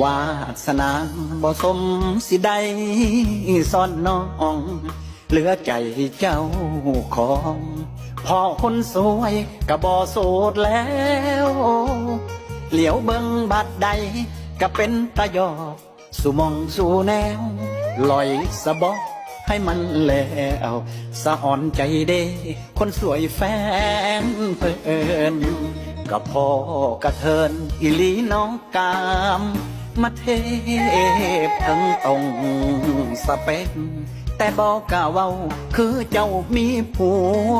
วาสนาบ่สมสิได้ซ่อนน้องเหลือใจเจ้าของพ่อคนสวยก็บ่โสดแล้วเหลียวเบิ่งบัดใดก็เป็นตาหยอกสู่มองสู่แนวลอยสะบอกให้มันแล้วสะอ่อนใจเด้คนสวยแฟนเพิ่นก็พอกระเทินอิลีน้องกามมาเทพทั้งตรงสเปคแต่บอกกะเว้าคือเจ้ามีผัว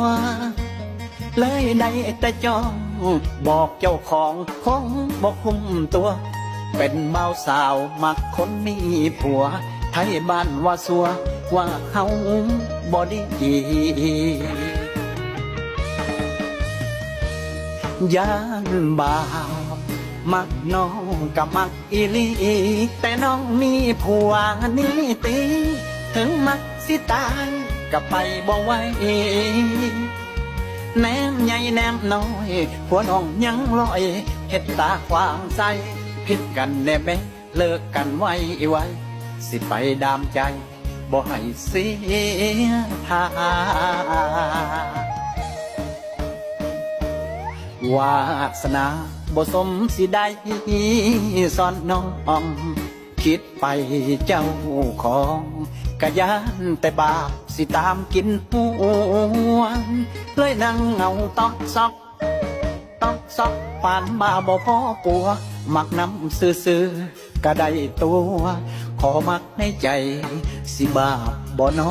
เลยได้แต่จ้องบอกเจ้าของของบอกคุมตัวเป็นเมาสาวมักคนมีผัวไทยบ้านว่าสัวว่าเฮาบ่ดีย่านบ่าวมักน้องกับมักอีลีแต่น้องมีผัวนี่ตีถึงมักสิตายก็ไปบ่ไหวแนมใหญ่แนมน้อยหัวน้องยังลอยเฮ็ดตาขวางใสผิดกันแน่แม่เลิกกันไว้สิไปดามใจบ่ให้เสียท่าวาสนาบ่สมสิได้ซ่อนน้องคิดไปเจ้าของกะยานแต่บาปสิตามกินหัวเลยนั่งเงาตอกซอกปานมาบ่พอปัวมักน้ำซื่อๆก็ได้ตัวขอมักในใจสิบาปบ่น้อ